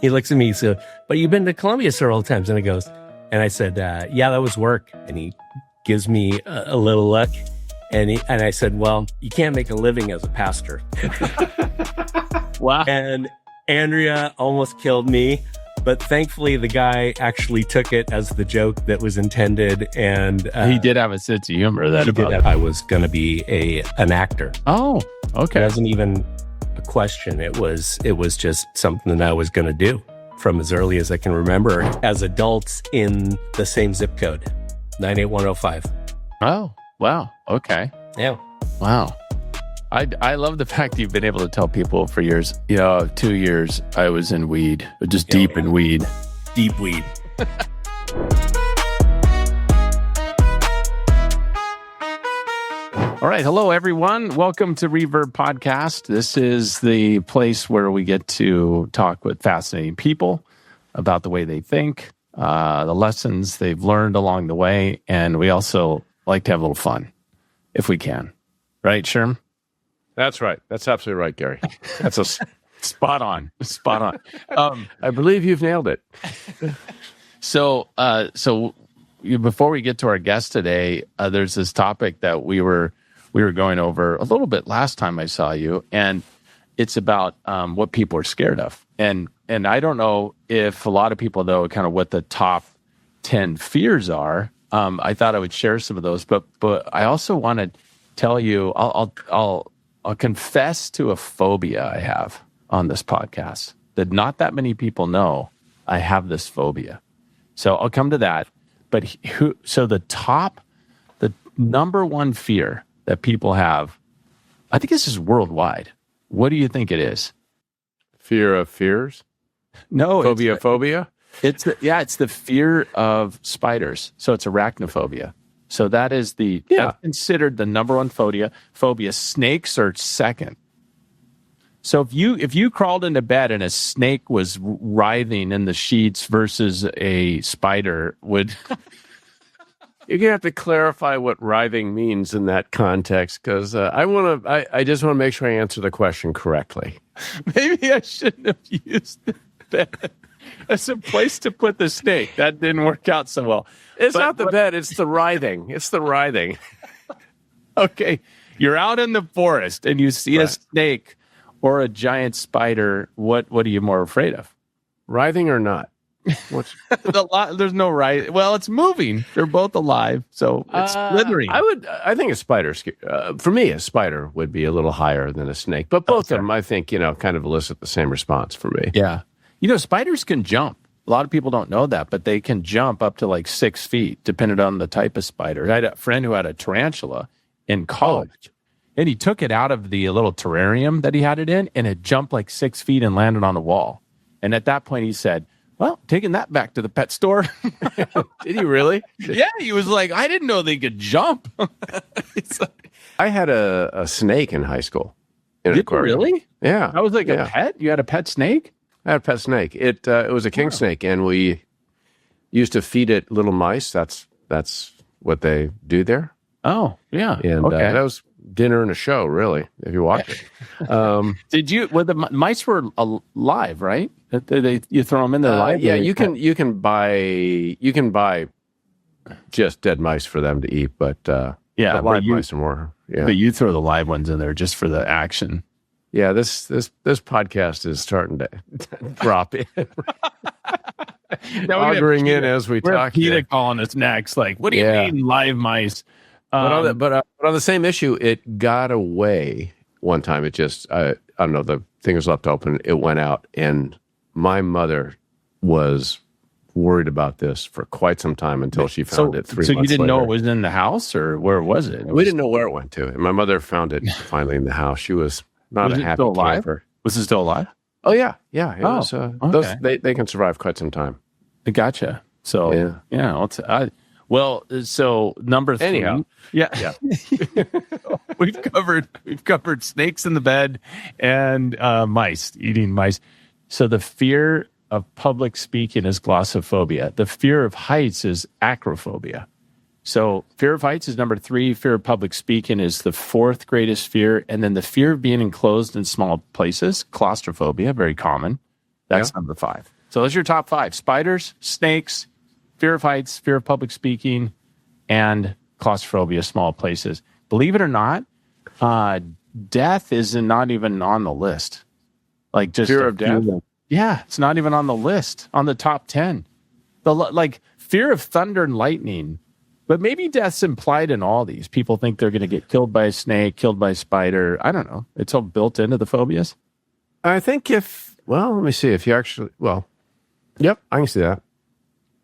He looks at me, so, but you've been to Columbia several times. And I said, yeah, that was work. And he gives me a little look. And I said, well, you can't make a living as a pastor. Wow. And Andrea almost killed me. But thankfully, the guy actually took it as the joke that was intended. And he did have a sense of humor. I was going to be an actor. Oh, okay. It wasn't even a question. It was just something that I was going to do from as early as I can remember as adults in the same zip code, 98105. Oh, wow. Okay. Yeah. Wow. I love the fact that you've been able to tell people for years, 2 years I was in weed, just deep in weed. Deep weed. All right. Hello, everyone. Welcome to Reverb Podcast. This is the place where we get to talk with fascinating people about the way they think, the lessons they've learned along the way, and we also like to have a little fun, if we can. Right, Sherm? That's right. That's absolutely right, Gary. That's a spot on. Spot on. I believe you've nailed it. So before we get to our guest today, there's this topic that we were going over a little bit last time I saw you, and it's about what people are scared of. And I don't know if a lot of people know kind of what the top 10 fears are. I thought I would share some of those, but I also want to tell you, I'll confess to a phobia I have on this podcast that not that many people know I have this phobia. So I'll come to that. But the number one fear that people have, I think this is worldwide. What do you think it is? Fear of fears? No. Phobia? It's the fear of spiders. So it's arachnophobia. So that is that's considered the number one phobia. Snakes are second. So if you crawled into bed and a snake was writhing in the sheets versus a spider would... You're going to have to clarify what writhing means in that context, because I just want to make sure I answer the question correctly. Maybe I shouldn't have used that as a place to put the snake. That didn't work out so well. It's not the bed, it's the writhing. It's the writhing. Okay. You're out in the forest and you see a snake or a giant spider. What are you more afraid of? Writhing or not? There's no right. Well, it's moving. They're both alive, so it's slithering. I think a spider. For me, a spider would be a little higher than a snake, but both of them, I think, kind of elicit the same response for me. Yeah, spiders can jump. A lot of people don't know that, but they can jump up to like 6 feet, depending on the type of spider. I had a friend who had a tarantula in college, and he took it out of the little terrarium that he had it in, and it jumped like 6 feet and landed on a wall. And at that point, he said, well, taking that back to the pet store. Did he really? Yeah, he was like, I didn't know they could jump. I had a snake in high school. Did you really? Yeah. That was like a pet? You had a pet snake? I had a pet snake. It was a king snake, and we used to feed it little mice. That's what they do there. Oh, yeah. And that was dinner and a show, really, if you watch it. Did you? Well, the mice were alive, right? You throw them in there live. Yeah, you can buy just dead mice for them to eat, but live mice are more. Yeah, but you throw the live ones in there just for the action. Yeah, this podcast is starting to drop in. Auguring in as we talk. PETA calling us next. Like, what do you mean live mice? But on the same issue, it got away one time. It just, I don't know, the thing was left open. It went out, and my mother was worried about this for quite some time until she found it 3 months later. So you didn't know it was in the house, or where was it? We didn't know where it went to. And my mother found it finally in the house. She was not a happy camper. Was it still alive? Oh, yeah. Yeah. It was, okay. They can survive quite some time. Gotcha. So, so number 3. Anyhow. Yeah. We've covered snakes in the bed and eating mice. So the fear of public speaking is glossophobia. The fear of heights is acrophobia. So fear of heights is number 3. Fear of public speaking is the 4th greatest fear. And then the fear of being enclosed in small places, claustrophobia, very common. That's number 5. So those are your top 5: spiders, snakes, fear of heights, fear of public speaking, and claustrophobia, small places. Believe it or not, death is not even on the list. Like just fear of death? Yeah, it's not even on the list, on the top 10. Like fear of thunder and lightning. But maybe death's implied in all these. People think they're going to get killed by a snake, killed by a spider. I don't know. It's all built into the phobias. I think let me see. If you actually, yep, I can see that.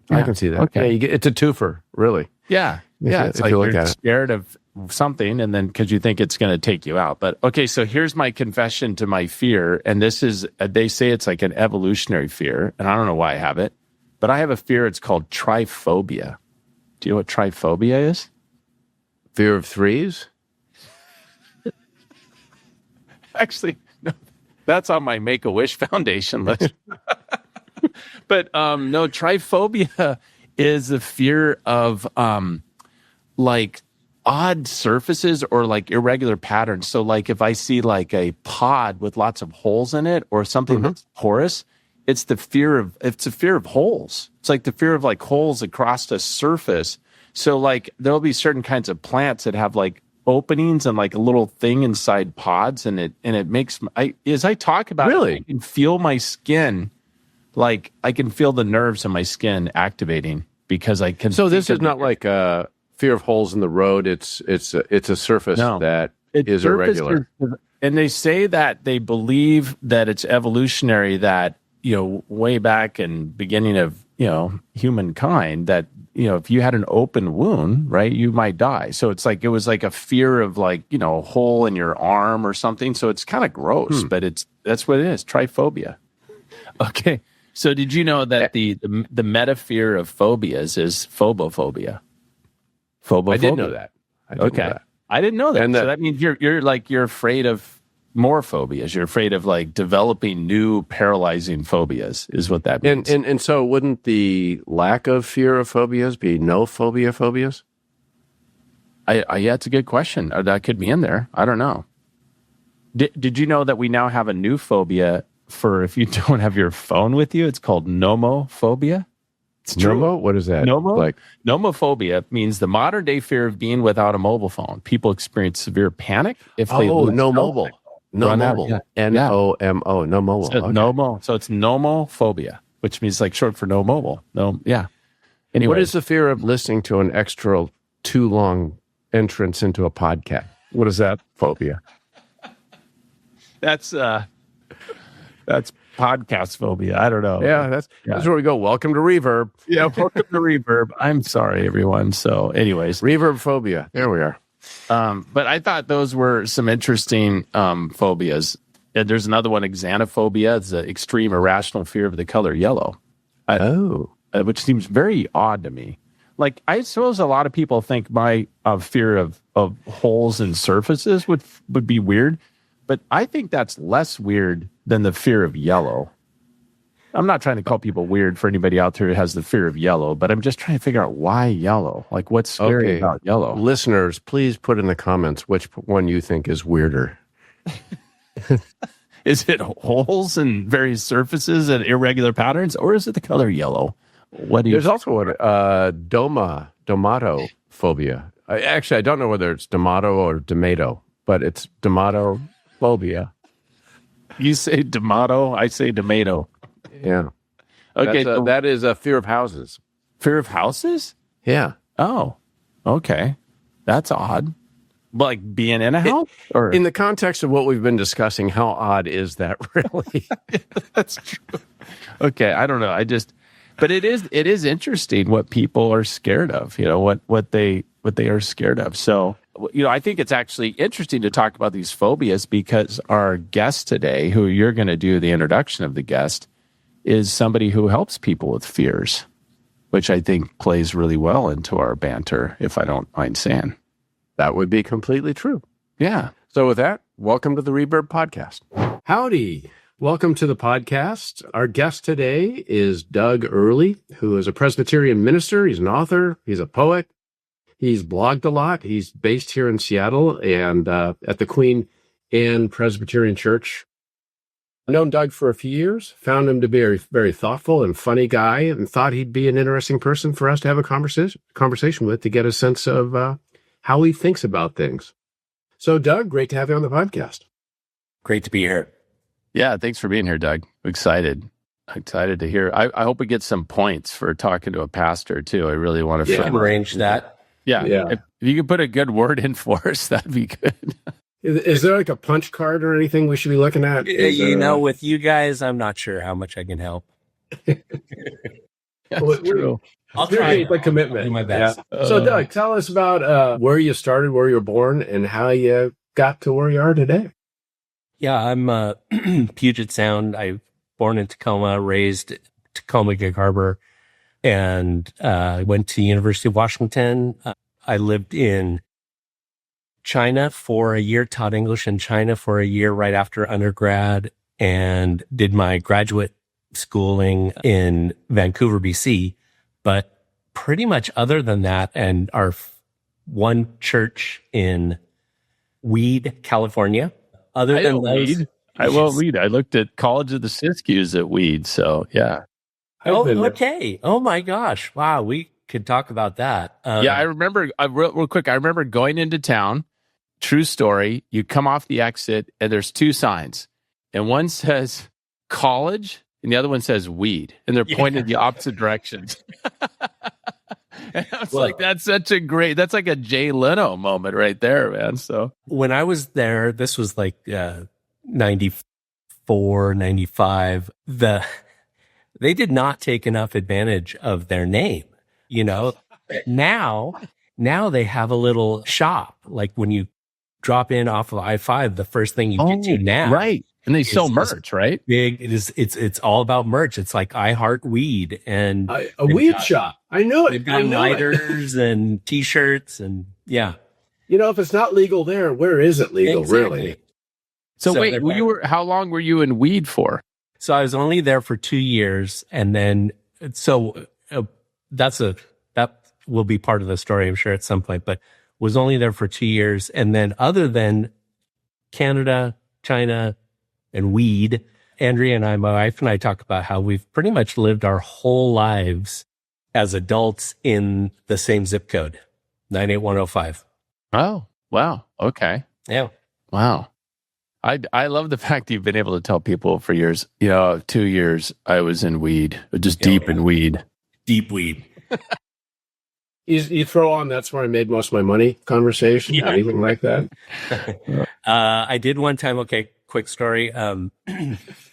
Yeah. I can see that. Okay. Yeah, it's a twofer, really. Yeah. Yeah. It's like you're scared of something, and then because you think it's going to take you out. But okay, so here's my confession to my fear. And this is, they say it's like an evolutionary fear. And I don't know why I have it, but I have a fear. It's called triphobia. Do you know what triphobia is? Fear of threes? Actually, no, that's on my Make-A-Wish Foundation list. But no, triphobia is the fear of like odd surfaces or like irregular patterns. So like if I see like a pod with lots of holes in it or something that's porous, it's a fear of holes. It's like the fear of like holes across a surface. So like there'll be certain kinds of plants that have like openings and like a little thing inside pods, and it makes as I talk about it, I can feel my skin, like I can feel the nerves in my skin activating because I can. So this is not like a fear of holes in the road. It's a surface that is irregular. And they say that they believe that it's evolutionary, that way back in beginning of humankind, that if you had an open wound, right, you might die. So it's like it was like a fear of like a hole in your arm or something. So it's kind of gross, but that's what it is. Triphobia. Okay. So did you know that the meta fear of phobias is phobophobia? Phobophobia. I did know that. I didn't know that. And so that means you're afraid of more phobias. You're afraid of like developing new paralyzing phobias is what that means. And so wouldn't the lack of fear of phobias be no phobias? Yeah, it's a good question. That could be in there. I don't know. Did you know that we now have a new phobia for if you don't have your phone with you? It's called nomophobia. It's true. Nomo? What is that? Nomophobia means the modern day fear of being without a mobile phone. People experience severe panic if they lose no mobile. No mobile. Yeah. N-O-M-O. No mobile. So, okay. So it's nomophobia, which means like short for no mobile. No, yeah. Anyway, what is the fear of listening to an extra too long entrance into a podcast? What is that phobia? That's podcast phobia. I don't know. Yeah, that's where we go. Welcome to Reverb. Yeah, welcome to Reverb. I'm sorry, everyone. So, anyways, Reverb phobia. There we are. But I thought those were some interesting phobias. And there's another one, xenophobia. It's an extreme irrational fear of the color yellow. Which seems very odd to me. Like, I suppose a lot of people think my fear of holes in surfaces would be weird. But I think that's less weird than the fear of yellow. I'm not trying to call people weird for anybody out there who has the fear of yellow, but I'm just trying to figure out why yellow. Like, what's scary about yellow? Listeners, please put in the comments which one you think is weirder. Is it holes in various surfaces and irregular patterns, or is it the color yellow? There's also a domatophobia. Actually, I don't know whether it's domato or tomato, but it's domatophobia. You say tomato, I say tomato. Yeah. Okay. That is a fear of houses. Fear of houses? Yeah. Oh, okay. That's odd. Like being in a house? Or in the context of what we've been discussing, how odd is that really? That's true. Okay. I don't know. But it is interesting what people are scared of, what they are scared of. So, I think it's actually interesting to talk about these phobias because our guest today, who you're going to do the introduction of the guest, is somebody who helps people with fears, which I think plays really well into our banter, if I don't mind saying. That would be completely true. Yeah. So with that, welcome to the Reverb Podcast. Howdy. Welcome to the podcast. Our guest today is Doug Early, who is a Presbyterian minister. He's an author. He's a poet. He's blogged a lot. He's based here in Seattle and at the Queen Anne Presbyterian Church. I've known Doug for a few years, found him to be a very thoughtful and funny guy, and thought he'd be an interesting person for us to have a conversation with to get a sense of how he thinks about things. So, Doug, great to have you on the podcast. Great to be here. Yeah, thanks for being here, Doug. Excited to hear. I hope we get some points for talking to a pastor too. I really want to arrange that. Yeah. If you could put a good word in for us, that'd be good. Is there like a punch card or anything we should be looking at? With you guys, I'm not sure how much I can help. That's true. I'll try. Like commitment. I'll do my best. Yeah. So, Doug, tell us about where you started, where you were born, and how you got to where you are today. Yeah, I'm Puget Sound. I born in Tacoma, raised Tacoma, Gig Harbor, and went to University of Washington. I lived in China for a year, taught English in China for a year right after undergrad, and did my graduate schooling in Vancouver, BC. But pretty much other than that, and our one church in Weed, California. Other than those, I love Weed. I looked at College of the Siskiyous at Weed, so yeah. Okay. Oh my gosh! Wow, we could talk about that. Yeah, I remember. Real quick, I remember going into town. True story. You come off the exit, and there's two signs, and one says college, and the other one says Weed, and they're pointed the opposite directions. And I was like, that's like a Jay Leno moment right there, man. So when I was there, this was like 94, 95. They did not take enough advantage of their name. Now they have a little shop. Like when you drop in off of I-5, the first thing you get to now. Right. And they sell merch, right? Big. It's all about merch. It's like I Heart Weed and a weed shop. I know it. They've got lighters and T-shirts and yeah. If it's not legal there, where is it legal? Exactly. Really? So wait, how long were you in Weed for? So I was only there for 2 years, and then that will be part of the story, I'm sure, at some point. But was only there for 2 years, and then other than Canada, China, and Weed, Andrea and my wife and I talk about how we've pretty much lived our whole lives as adults in the same zip code, 98105. Oh, wow. Okay. Yeah. Wow. I love the fact that you've been able to tell people for years, 2 years I was in Weed, just deep in Weed. Deep Weed. You throw on "that's where I made most of my money" conversation, anything like that? I did one time. Okay, quick story.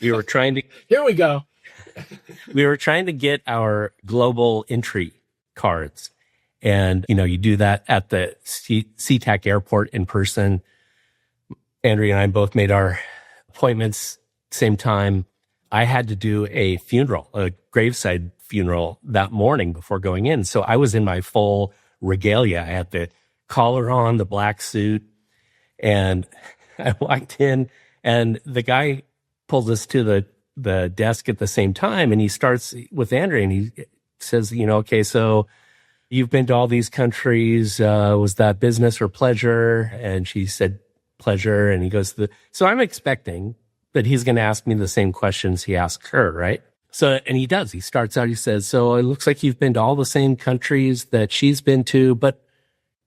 We were trying to. Here we go. We were trying to get our global entry cards, and you do that at the SeaTac airport in person. Andrea and I both made our appointments same time. I had to do a funeral, a graveside funeral that morning before going in. So I was in my full regalia. I had the collar on, the black suit, and I walked in, and the guy pulls us to the desk at the same time, and he starts with Andrea, and he says, okay, so you've been to all these countries. Was that business or pleasure? And she said, pleasure. And he goes, so I'm expecting that he's going to ask me the same questions he asked her, right? So, and he does. He starts out, he says, so it looks like you've been to all the same countries that she's been to, but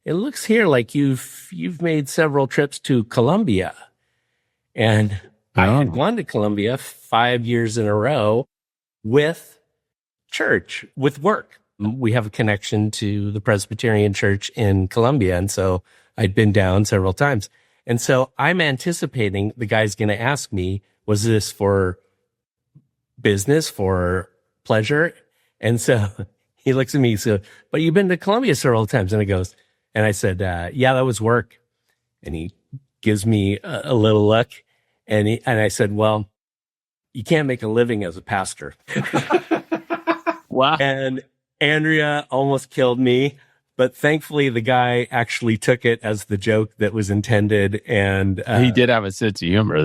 it looks here like you've made several trips to Colombia. And I had gone to Colombia 5 years in a row with church, with work. We have a connection to the Presbyterian church in Colombia. And so I'd been down several times. And so I'm anticipating the guy's going to ask me, was this for business, for pleasure? And so he looks at me, so, but you've been to Colombia several times. And I said, yeah, that was work. And he gives me a little look. And I said, well, you can't make a living as a pastor. Wow. And Andrea almost killed me. But thankfully, the guy actually took it as the joke that was intended. And he did have a sense of humor.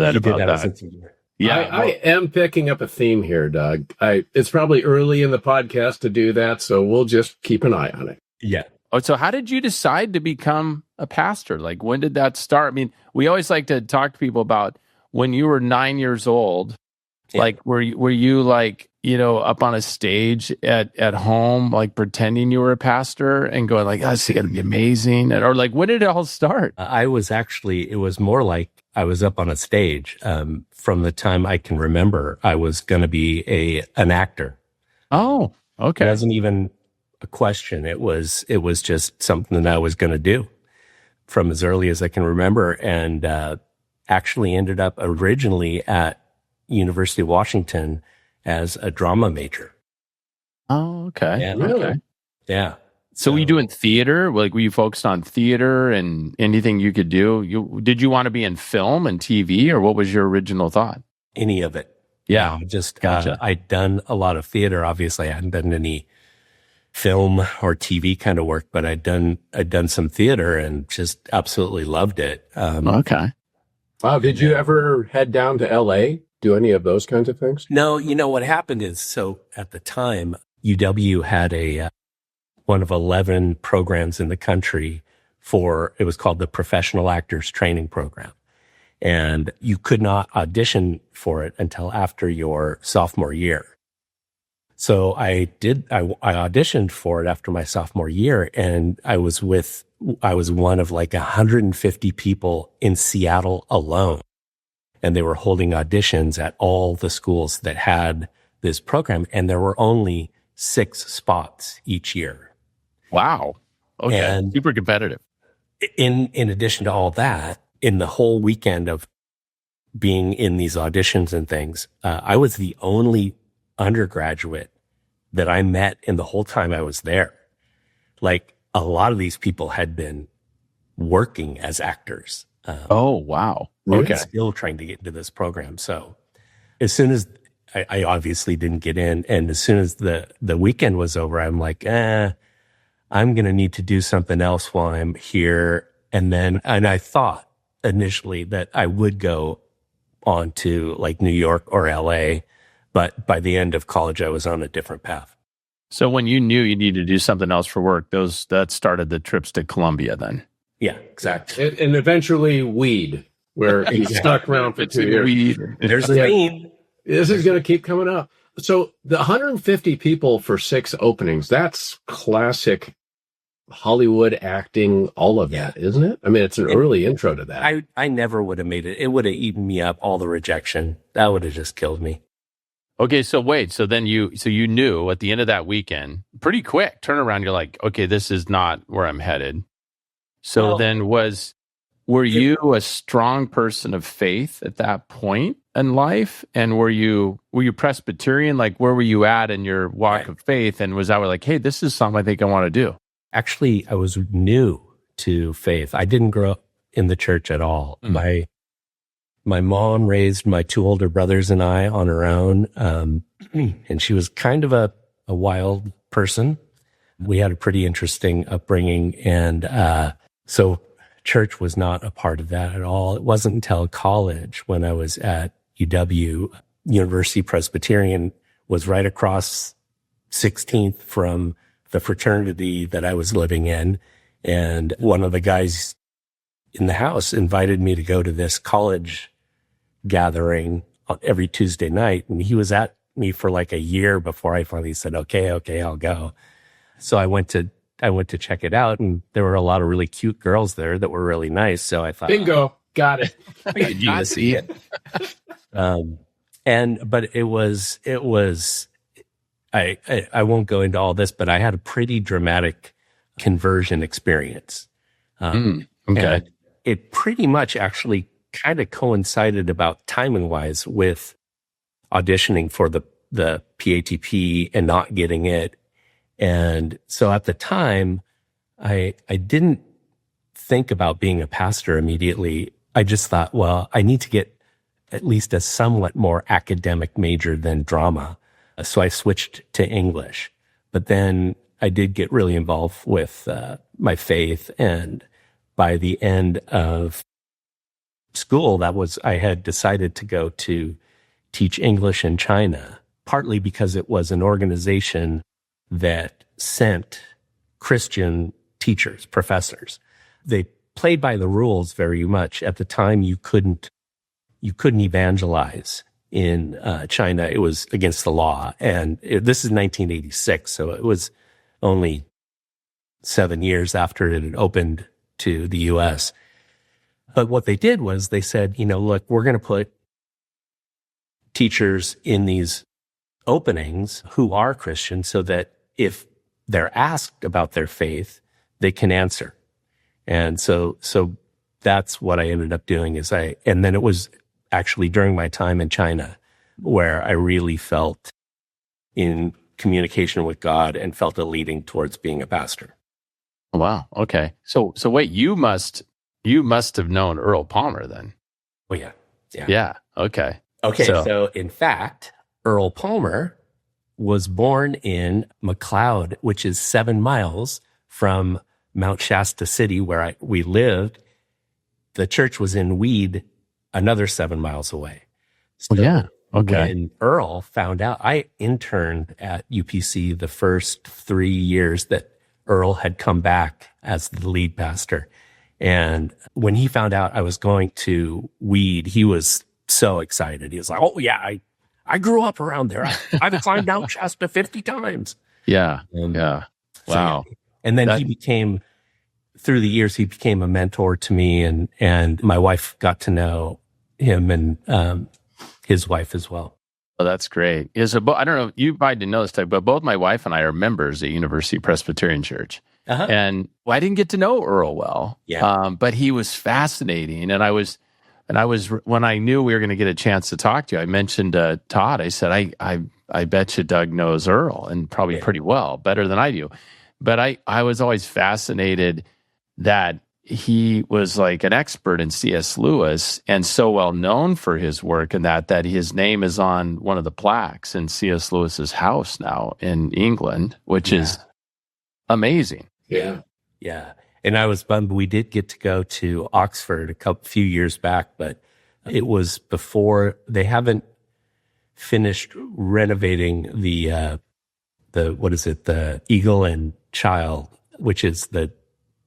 Yeah, I am picking up a theme here, Doug. It's probably early in the podcast to do that, so we'll just keep an eye on it. Yeah. Oh, so how did you decide to become a pastor? Like, when did that start? I mean, we always like to talk to people about when you were 9 years old. Yeah. Like, were you like, up on a stage at home, like pretending you were a pastor and going like, oh, this is going to be amazing? Or like, when did it all start? It was more like I was up on a stage. From the time I can remember, I was going to be an actor. Oh, okay. It wasn't even a question. It was just something that I was going to do from as early as I can remember, and actually ended up originally at University of Washington as a drama major. Oh, okay. Yeah. Really? Okay. Yeah. So were you doing theater? Like, were you focused on theater and anything you could do? Did you want to be in film and TV, or what was your original thought? Any of it. Yeah. Just Gotcha. I'd done a lot of theater. Obviously, I hadn't done any film or TV kind of work, but I'd done some theater and just absolutely loved it. Okay. Wow. Did you ever head down to LA? Do any of those kinds of things? No, what happened is, so at the time, UW had one of 11 programs in the country it was called the Professional Actors Training Program. And you could not audition for it until after your sophomore year. So I auditioned for it after my sophomore year, and I was one of like 150 people in Seattle alone. And they were holding auditions at all the schools that had this program, and there were only 6 spots each year. Wow. Okay. And super competitive. In addition to all that, in the whole weekend of being in these auditions and things, I was the only undergraduate that I met in the whole time I was there. Like, a lot of these people had been working as actors. Oh, wow. Okay. Still trying to get into this program. So as soon as I obviously didn't get in, and as soon as the weekend was over, I'm like, I'm going to need to do something else while I'm here. And I thought initially that I would go on to like New York or LA, but by the end of college, I was on a different path. So when you knew you needed to do something else for work, that started the trips to Columbia then. Yeah, exactly. And eventually weed, where he stuck around for 2 years. There's a theme. This is going to keep coming up. So the 150 people for 6 openings, that's classic Hollywood acting, all of that, isn't it? I mean, it's an early intro to that. I never would have made it. It would have eaten me up, all the rejection. That would have just killed me. Okay, so wait. So then you knew at the end of that weekend, pretty quick turnaround, you're like, okay, this is not where I'm headed. So then were you a strong person of faith at that point in life? And were you Presbyterian? Like, where were you at in your walk of faith? And was that like, hey, this is something I think I want to do? Actually, I was new to faith. I didn't grow up in the church at all. My mom raised my 2 older brothers and I on her own. And she was kind of a wild person. We had a pretty interesting upbringing. And so church was not a part of that at all. It wasn't until college, when I was at UW, University Presbyterian was right across 16th from the fraternity that I was living in. And one of the guys in the house invited me to go to this college gathering every Tuesday night. And he was at me for like a year before I finally said, okay, I'll go. So I went to check it out, and there were a lot of really cute girls there that were really nice. So I thought, bingo, got it. Did you see it? But it was, I won't go into all this, but I had a pretty dramatic conversion experience. Okay. And it pretty much actually kind of coincided about timing wise with auditioning for the PATP and not getting it. And so at the time, I didn't think about being a pastor immediately. I just thought, well, I need to get at least a somewhat more academic major than drama. So I switched to English. But then I did get really involved with my faith. And by the end of school, I had decided to go to teach English in China, partly because it was an organization that sent Christian teachers, professors. They played by the rules very much. At the time, you couldn't evangelize in China, it was against the law. And this is 1986, so it was only 7 years after it had opened to the U.S. But what they did was they said, look, we're going to put teachers in these openings who are Christian so that if they're asked about their faith, they can answer. And so that's what I ended up doing and then it was actually during my time in China where I really felt in communication with God and felt a leading towards being a pastor. Wow. Okay. So wait, you must have known Earl Palmer then. Oh yeah. Yeah. Okay. Okay. So in fact, Earl Palmer was born in McLeod, which is 7 miles from Mount Shasta City, where we lived. The church was in Weed, another 7 miles away. So yeah. Okay. When Earl found out, I interned at UPC the first 3 years that Earl had come back as the lead pastor. And when he found out I was going to Weed, he was so excited. He was like, oh yeah, I grew up around there. I've climbed Mount Shasta 50 times. Yeah. Yeah. Wow. So, and then through the years, he became a mentor to me, and my wife got to know him and his wife as well. Oh, that's great. I don't know, you might know this type, but both my wife and I are members at University Presbyterian Church. Uh-huh. And I didn't get to know Earl well, but he was fascinating. And I was, when I knew we were going to get a chance to talk to you, I mentioned Todd. I said, I bet you Doug knows Earl, and probably pretty well, better than I do. But I was always fascinated that he was like an expert in C.S. Lewis and so well known for his work, and that his name is on one of the plaques in C.S. Lewis's house now in England, which is amazing. Yeah. Yeah. And I was bummed. We did get to go to Oxford few years back, but it was before they haven't finished renovating the Eagle and Child, which is the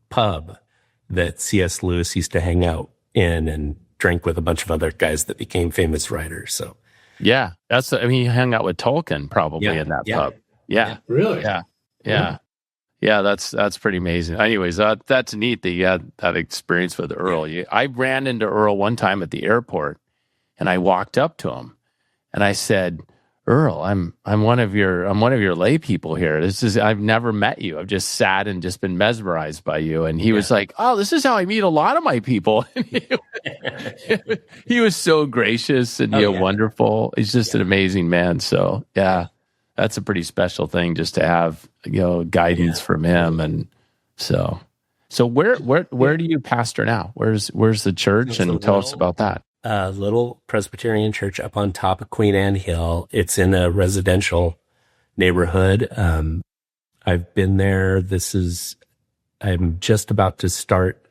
pub that C.S. Lewis used to hang out in and drink with a bunch of other guys that became famous writers. So, yeah, he hung out with Tolkien probably in that pub. Yeah. Really? Yeah, that's pretty amazing. Anyways, that's neat that you had that experience with Earl. I ran into Earl one time at the airport, and I walked up to him, and I said, Earl, I'm one of your lay people here. I've never met you. I've just sat and just been mesmerized by you. And he was like, oh, this is how I meet a lot of my people. He was so gracious and wonderful. He's just an amazing man. So that's a pretty special thing just to have, guidance from him. And so where do you pastor now? Where's the church? And tell us about that. A little Presbyterian church up on top of Queen Anne Hill. It's in a residential neighborhood. I've been there. I'm just about to start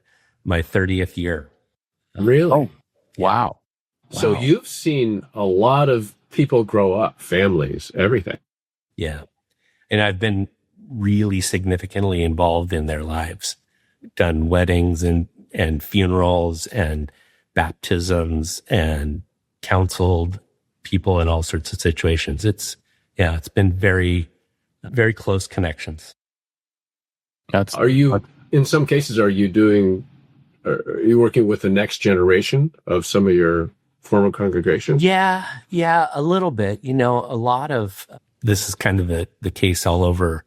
my 30th year. Really? Oh, wow. So you've seen a lot of people grow up, families, everything. Yeah. And I've been really significantly involved in their lives, done weddings and funerals and baptisms and counseled people in all sorts of situations. It's been very, very close connections. In some cases, are you working with the next generation of some of your former congregations? Yeah, a little bit. A lot of this is kind of the case all over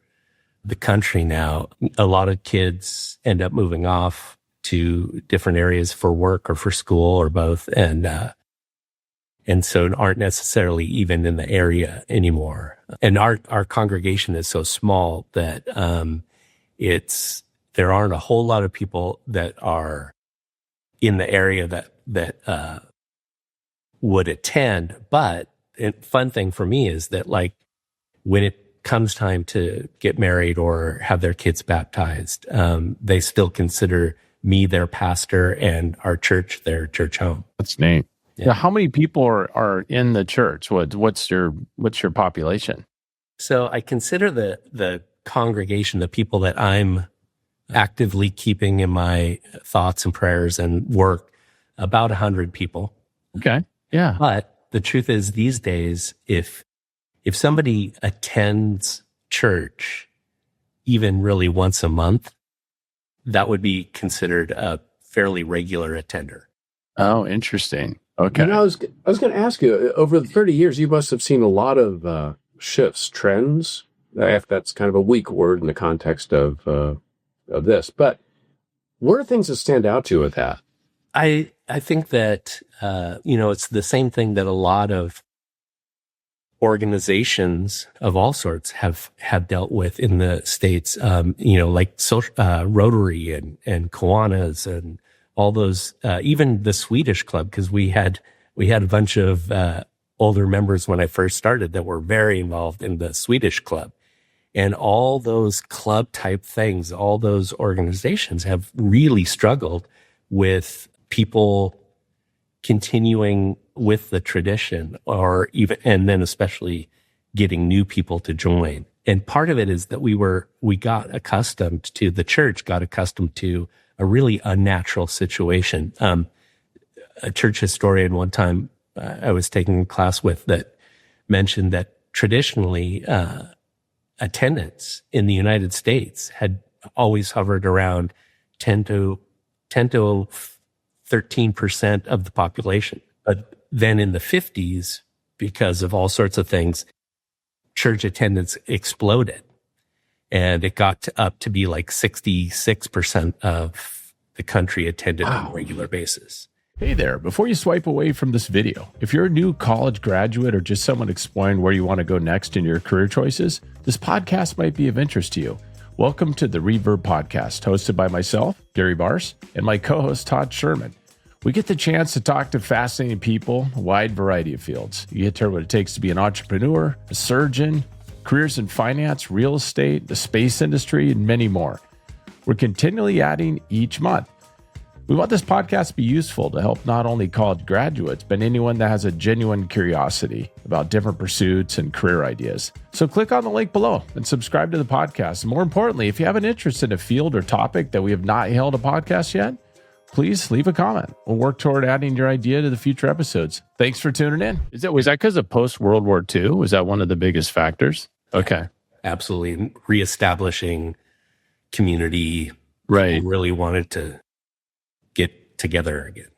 the country now. A lot of kids end up moving off to different areas for work or for school or both. And so aren't necessarily even in the area anymore. And our congregation is so small that, there aren't a whole lot of people that are in the area that would attend. But the fun thing for me is that, like, when it comes time to get married or have their kids baptized, they still consider me their pastor and our church their church home. That's neat. Yeah. Now, how many people are in the church? What's your population? So I consider the congregation, the people that I'm actively keeping in my thoughts and prayers and work, about 100 people. Okay. Yeah. But the truth is these days, if somebody attends church even really once a month, that would be considered a fairly regular attender. Oh, interesting. Okay. I was going to ask you, over the 30 years, you must have seen a lot of shifts, trends. If that's kind of a weak word in the context of this, but what are things that stand out to you with that? I think that, it's the same thing that a lot of organizations of all sorts have dealt with in the States, like Rotary and Kiwanis and all those, even the Swedish club, because we had a bunch of older members when I first started that were very involved in the Swedish club. And all those club type things, all those organizations have really struggled with people continuing with the tradition, and then especially getting new people to join. And part of it is that the church got accustomed to a really unnatural situation. A church historian one time I was taking a class with that mentioned that traditionally, attendance in the United States had always hovered around 10 to 13% of the population. But then in the 50s, because of all sorts of things, church attendance exploded. And it got up to be like 66% of the country attended on a regular basis. Hey there, before you swipe away from this video, if you're a new college graduate or just someone exploring where you want to go next in your career choices, this podcast might be of interest to you. Welcome to the Reverb Podcast, hosted by myself, Gary Barss, and my co-host, Todd Sherman. We get the chance to talk to fascinating people, a wide variety of fields. You get to hear what it takes to be an entrepreneur, a surgeon, careers in finance, real estate, the space industry, and many more. We're continually adding each month. We want this podcast to be useful to help not only college graduates, but anyone that has a genuine curiosity about different pursuits and career ideas. So click on the link below and subscribe to the podcast. And more importantly, if you have an interest in a field or topic that we have not held a podcast yet, please leave a comment. We'll work toward adding your idea to the future episodes. Thanks for tuning in. Was that because of post-World War II? Was that one of the biggest factors? Okay. Absolutely. Reestablishing community. Right. People really wanted to get together again.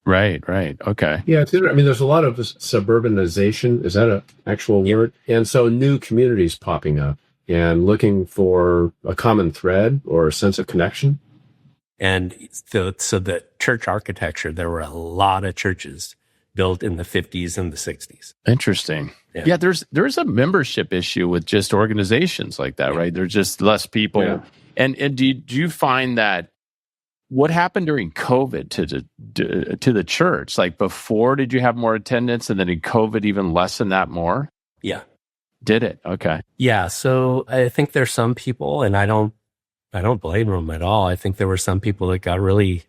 Right. Okay. Yeah, it's interesting. I mean, there's a lot of suburbanization. Is that an actual word? And so new communities popping up and looking for a common thread or a sense of connection. And so the church architecture, there were a lot of churches built in the 50s and the 60s. Interesting. Yeah, there's a membership issue with just organizations like that, right? There's just less people. Yeah. And do you find that what happened during COVID to the church? Like before, did you have more attendance, and then in COVID even less than that more? Yeah. Did it? Okay. Yeah. So I think there's some people, and I don't blame them at all. I think there were some people that got really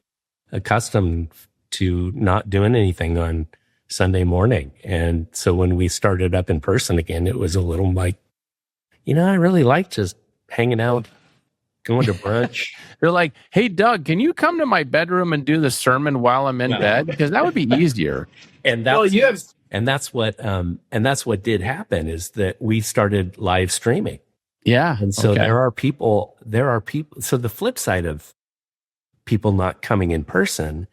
accustomed to not doing anything on Sunday morning. And so when we started up in person again, it was a little like, I really like just hanging out, going to brunch. They're like, hey, Doug, can you come to my bedroom and do the sermon while I'm in bed? Because that would be easier. And that's what did happen, is that we started live streaming. Yeah. And so there are people. So the flip side of people not coming in person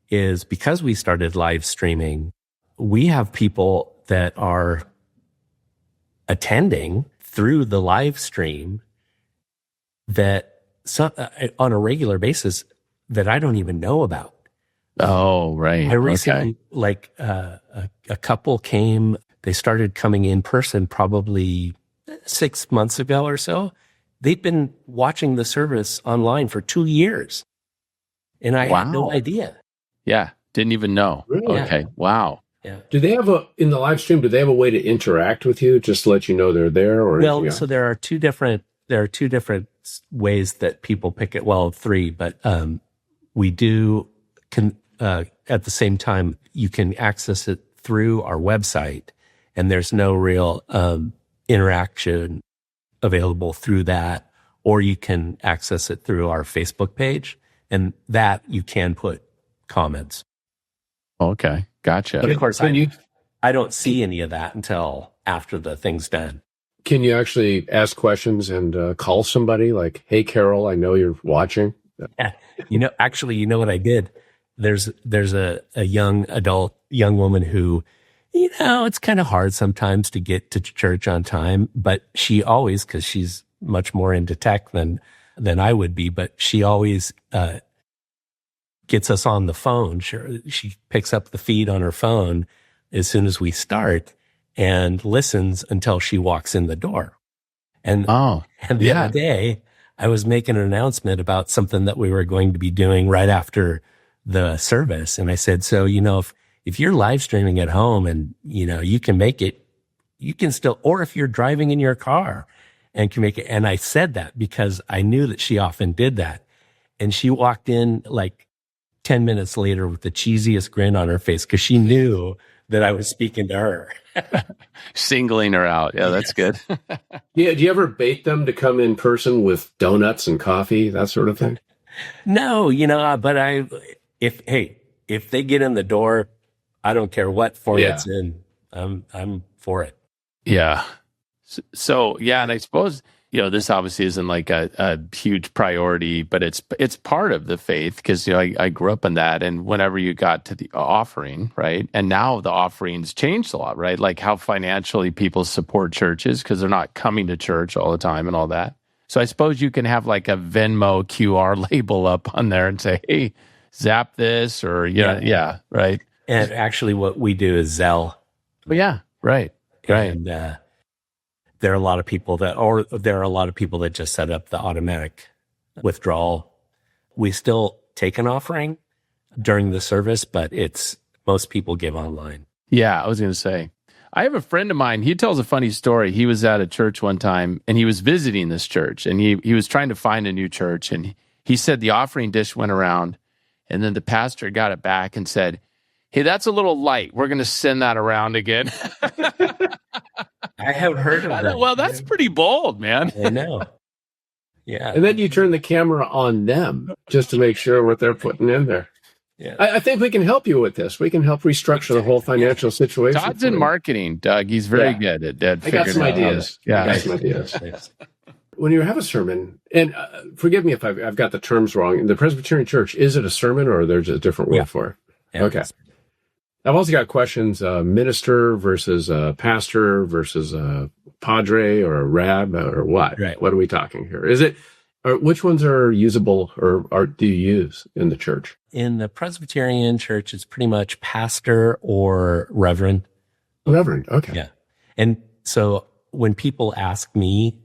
is because we started live streaming, we have people that are attending through the live stream that on a regular basis that I don't even know about. Oh, right. I recently, a couple came, they started coming in person probably 6 months ago or so. They'd been watching the service online for 2 years. And I had no idea. Yeah. Didn't even know. Really? Okay. Wow. Yeah. Do they have in the live stream, do they have a way to interact with you, just to let you know they're there? Or so there are two different ways that people pick it. Well, three, but we do at the same time, you can access it through our website, and there's no real interaction available through that, or you can access it through our Facebook page, and that you can put comments. Okay, gotcha. But of course, I don't see any of that until after the thing's done. Can you actually ask questions and call somebody like, "Hey, Carol, I know you're watching"? Yeah. Actually, you know what I did? There's a young woman who, it's kind of hard sometimes to get to church on time, but she always, because she's much more into tech than I would be, but she always gets us on the phone. She picks up the feed on her phone as soon as we start and listens until she walks in the door. And the other day, I was making an announcement about something that we were going to be doing right after the service. And I said, so, if you're live streaming at home and, you can make it, you can still, or if you're driving in your car and can make it. And I said that because I knew that she often did that. And she walked in like 10 minutes later with the cheesiest grin on her face because she knew that I was speaking to her. Singling her out. Yeah, that's good. Yeah. Do you ever bait them to come in person with donuts and coffee, that sort of thing? No, but if they get in the door, I don't care what form it's in. I'm for it. Yeah. So yeah, and I suppose this obviously isn't like a huge priority, but it's part of the faith because I grew up in that, and whenever you got to the offering, right, and now the offerings changed a lot, right, like how financially people support churches because they're not coming to church all the time and all that. So I suppose you can have like a Venmo QR label up on there and say, hey, zap this, or right. And actually, what we do is Zelle. Oh yeah, right. And there are a lot of people that just set up the automatic withdrawal. We still take an offering during the service, but most people give online. Yeah, I was going to say, I have a friend of mine. He tells a funny story. He was at a church one time, and he was visiting this church, and he was trying to find a new church, and he said the offering dish went around, and then the pastor got it back and said, hey, that's a little light. We're going to send that around again. I have heard of that. Well, that's pretty bold, man. I know. Yeah. And then you turn the camera on them just to make sure what they're putting in there. Yeah. I think we can help you with this. We can help restructure the whole financial situation. Todd's in marketing, Doug. He's very good at I got some ideas. Yeah. I got some ideas. When you have a sermon, and forgive me if I've got the terms wrong, in the Presbyterian Church, is it a sermon or there's a different word for it? Yeah. Okay. I've also got questions, minister versus pastor versus padre or a rab or what? Right. What are we talking here? Which ones are usable or do you use in the church? In the Presbyterian Church, it's pretty much pastor or reverend. Reverend, okay. Yeah. And so when people ask me,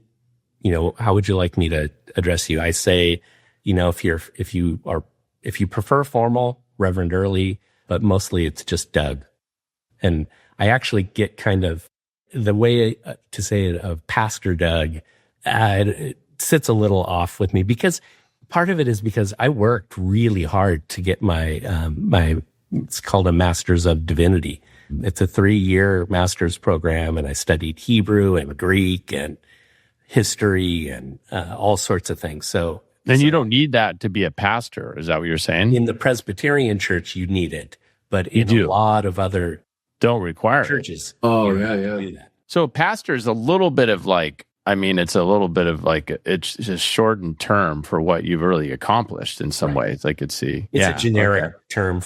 how would you like me to address you? I say, if you prefer formal, Reverend Early, but mostly it's just Doug. And I actually get kind of the way to say it of Pastor Doug, it sits a little off with me because part of it is because I worked really hard to get my it's called a Master's of Divinity. It's a 3-year master's program, and I studied Hebrew and Greek and history and all sorts of things. So then you don't need that to be a pastor. Is that what you're saying? In the Presbyterian Church, you need it, but in a lot of other don't require churches. Oh, yeah. Do that. So pastor is a little bit of like, it's a little bit of like, it's just shortened term for what you've really accomplished in some ways, I could see. It's a generic term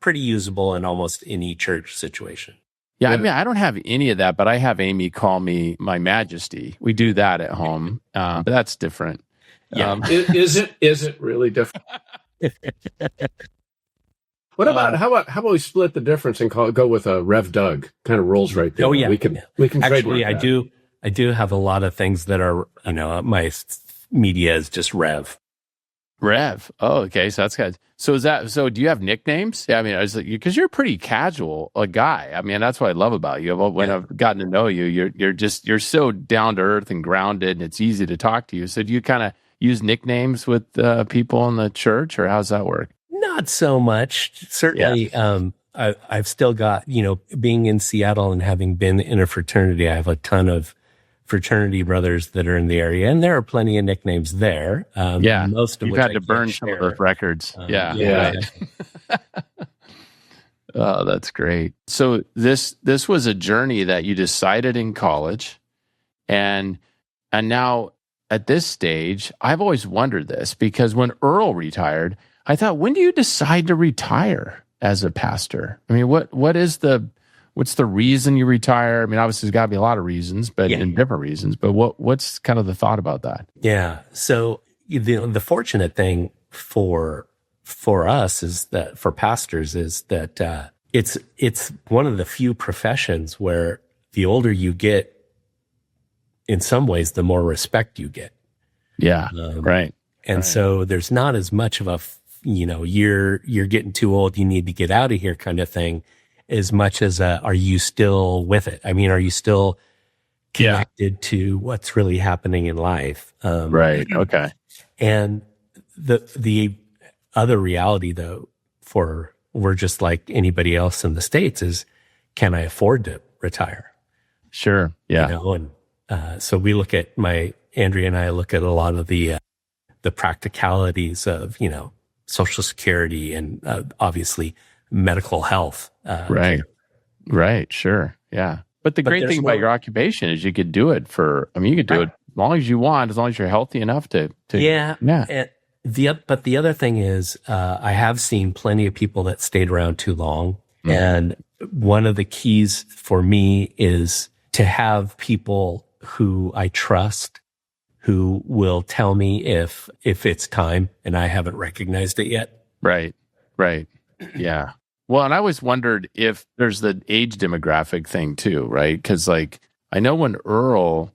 pretty usable in almost any church situation. Yeah, I don't have any of that, but I have Amy call me My Majesty. We do that at home, but that's different. Yeah. Is it really different? What about how about we split the difference and go with a Rev Doug? Kind of rolls right there. Oh yeah, we can actually I do have a lot of things that are my media is just Rev. Rev. Oh, okay. So that's good. So do you have nicknames? Yeah, because you're a pretty casual guy. That's what I love about you. When I've gotten to know you, you're so down to earth and grounded, and it's easy to talk to you. So do you kind of use nicknames with people in the church, or how's that work? Not so much. Certainly, I've still got, being in Seattle and having been in a fraternity, I have a ton of fraternity brothers that are in the area, and there are plenty of nicknames there. Most of you've had to burn some of those records. Yeah. Oh, that's great. So this was a journey that you decided in college, and now at this stage, I've always wondered this because when Earl retired, I thought, when do you decide to retire as a pastor? I mean, what's the reason you retire? I mean, obviously there's got to be a lot of reasons, but in different reasons. But what's kind of the thought about that? Yeah. So the fortunate thing for us is that for pastors is that it's one of the few professions where the older you get, in some ways, the more respect you get. Yeah, right. And so there's not as much of a you're getting too old, you need to get out of here kind of thing, as much as are you still with it? I mean, are you still connected to what's really happening in life? Right. Okay. And the other reality, though, we're just like anybody else in the States, is can I afford to retire? Sure. Yeah. And so we look at Andrea and I look at a lot of the practicalities of Social Security and obviously medical health. Right. Right. Sure. Yeah. But the great thing about your occupation is you could do it you could do it as long as you want, as long as you're healthy enough to. Yeah. And but the other thing is, I have seen plenty of people that stayed around too long. Mm-hmm. And one of the keys for me is to have people who I trust, who will tell me if it's time and I haven't recognized it yet. Right. Right. Yeah. Well, and I always wondered if there's the age demographic thing too, right? Because I know when Earl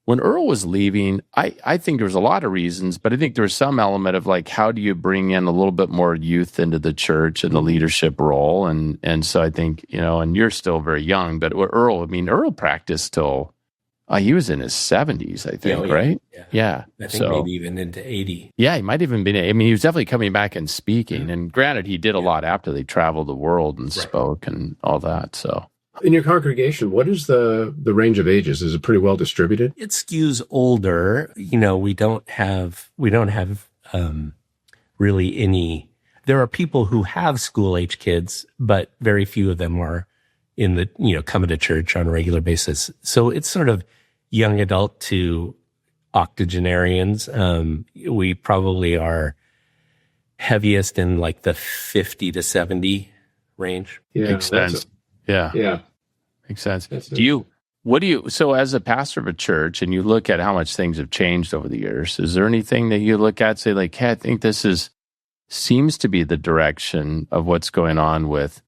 was leaving, I think there was a lot of reasons, but I think there was some element of how do you bring in a little bit more youth into the church and the leadership role? And so I think, and you're still very young, but Earl practiced till he was in his 70s, I think, right? Yeah. I think maybe even into 80. Yeah, he might even been. I mean, he was definitely coming back and speaking. And granted, he did a lot after they traveled the world and spoke and all that. So, in your congregation, what is the range of ages? Is it pretty well distributed? It skews older. We don't have really any. There are people who have school age kids, but very few of them are in the coming to church on a regular basis. So it's sort of young adult to octogenarians. We probably are heaviest in the 50 to 70 range. Yeah, makes sense. Yeah. Makes sense. So as a pastor of a church and you look at how much things have changed over the years, is there anything that you look at, say hey, I think this seems to be the direction of what's going on with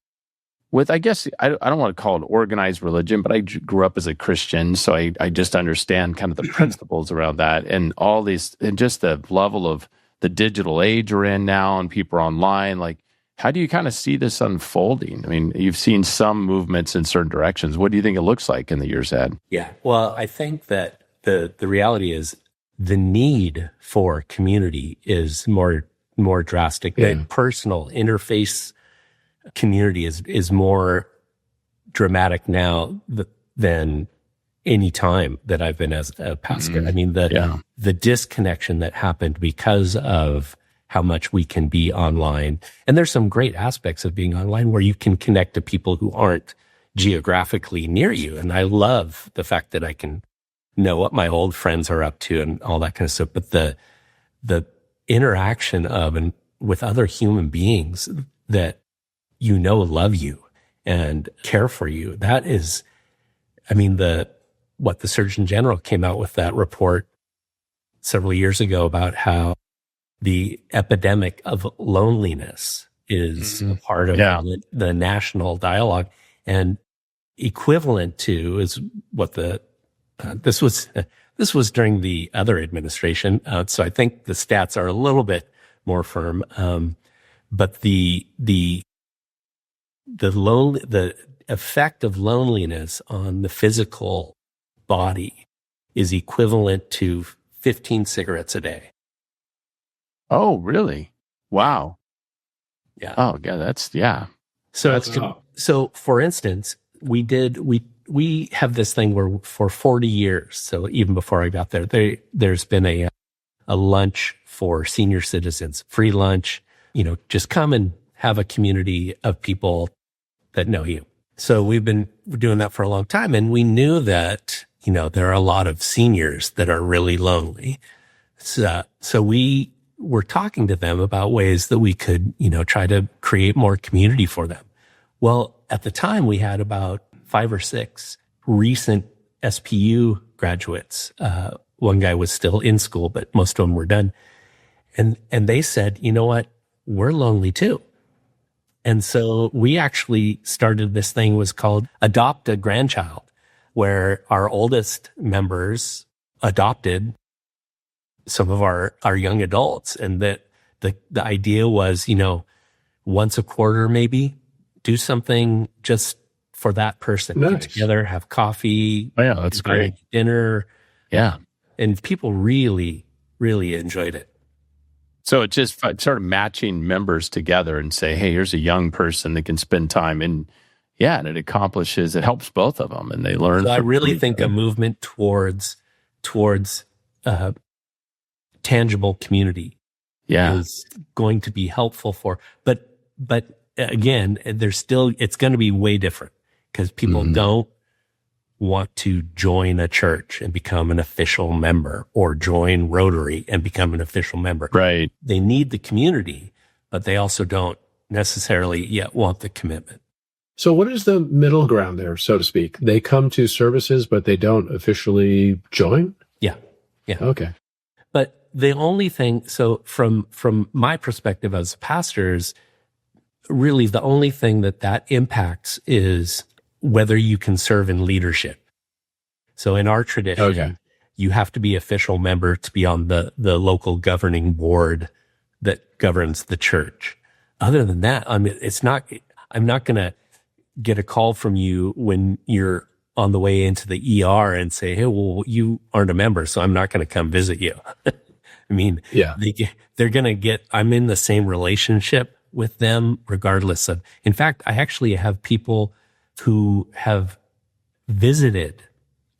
I guess, I don't want to call it organized religion, but I grew up as a Christian, so I just understand kind of the principles around that and all these, and just the level of the digital age we're in now and people are online. How do you kind of see this unfolding? I mean, you've seen some movements in certain directions. What do you think it looks like in the years ahead? Yeah, well, I think that the reality is the need for community is more drastic. The personal interface community is more dramatic now than any time that I've been as a pastor. I mean, the disconnection that happened because of how much we can be online. And there's some great aspects of being online where you can connect to people who aren't geographically near you. And I love the fact that I can know what my old friends are up to and all that kind of stuff. But the interaction of and with other human beings that love you and care for you, that is, I mean, the Surgeon General came out with that report several years ago about how the epidemic of loneliness is a part of the national dialogue, and equivalent to is what this was during the other administration. So I think the stats are a little bit more firm. But the effect of loneliness on the physical body is equivalent to 15 cigarettes a day. Oh, really? Wow. Yeah. Oh, yeah. So for instance, we have this thing where for 40 years, so even before I got there, there's been a lunch for senior citizens, free lunch, just come and have a community of people that know you. So we've been doing that for a long time. And we knew that, there are a lot of seniors that are really lonely. So we were talking to them about ways that we could, try to create more community for them. Well, at the time we had about 5 or 6 recent SPU graduates. One guy was still in school, but most of them were done. And they said, you know what? We're lonely too. And so we actually started this thing was called Adopt a Grandchild, where our oldest members adopted some of our young adults. And that the idea was, once a quarter, maybe do something just for that person. Nice. Get together, have coffee. Oh, yeah, that's great. Dinner. Yeah. And people really, really enjoyed it. So it's just sort of matching members together and say, hey, here's a young person that can spend time. And and it helps both of them and they learn. So I really think a movement towards tangible community is going to be helpful but again, it's going to be way different because people don't want to join a church and become an official member or join Rotary and become an official member. Right. They need the community, but they also don't necessarily yet want the commitment. So what is the middle ground there, so to speak? They come to services, but they don't officially join? Yeah. Okay. But the only thing, so from my perspective as pastors, really the only thing that impacts is whether you can serve in leadership. So in our tradition, you have to be official member to be on the local governing board that governs the church. Other than that, I'm not going to get a call from you when you're on the way into the ER and say, hey, well, you aren't a member, so I'm not going to come visit you. I mean, they're going to I'm in the same relationship with them regardless of, in fact, I actually have people who have visited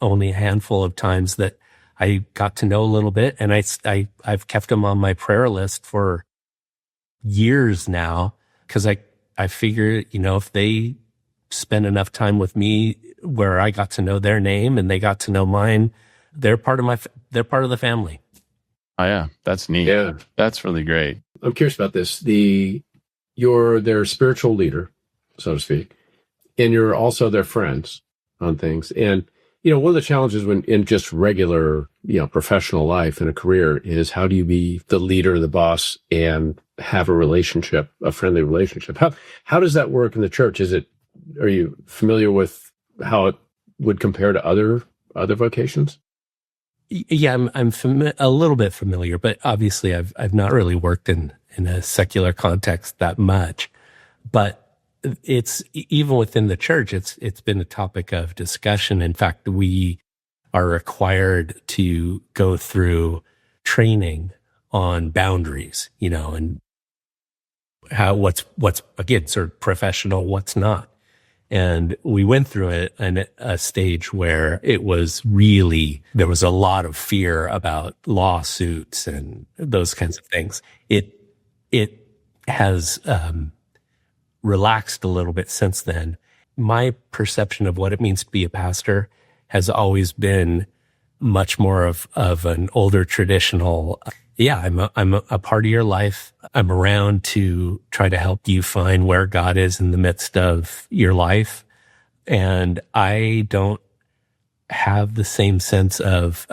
only a handful of times that I got to know a little bit. And I've kept them on my prayer list for years now because I figure, if they spend enough time with me where I got to know their name and they got to know mine, they're part of the family. Oh yeah, that's neat. Yeah. That's really great. I'm curious about this. You're their spiritual leader, so to speak, and you're also their friends on things. And, one of the challenges when in just regular, professional life and a career is how do you be the leader, the boss, and have a friendly relationship? How does that work in the church? Are you familiar with how it would compare to other vocations? Yeah, I'm a little bit familiar, but obviously I've not really worked in a secular context that much. But it's even within the church, it's been a topic of discussion. In fact, we are required to go through training on boundaries, and how what's again sort of professional, what's not. And we went through it in a stage where it was really, there was a lot of fear about lawsuits and those kinds of things. It has relaxed a little bit since then. My perception of what it means to be a pastor has always been much more of an older traditional, I'm a part of your life. I'm around to try to help you find where God is in the midst of your life. And I don't have the same sense of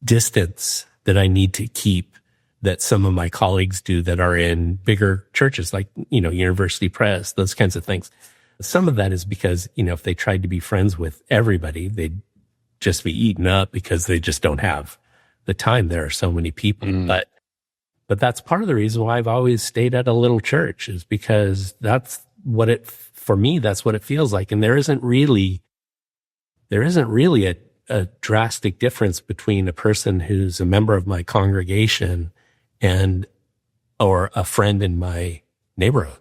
distance that I need to keep that some of my colleagues do that are in bigger churches like, University Press, those kinds of things. Some of that is because, if they tried to be friends with everybody, they'd just be eaten up because they just don't have the time. There are so many people, but that's part of the reason why I've always stayed at a little church is because that's what for me, that's what it feels like. And there isn't really a drastic difference between a person who's a member of my congregation or a friend in my neighborhood.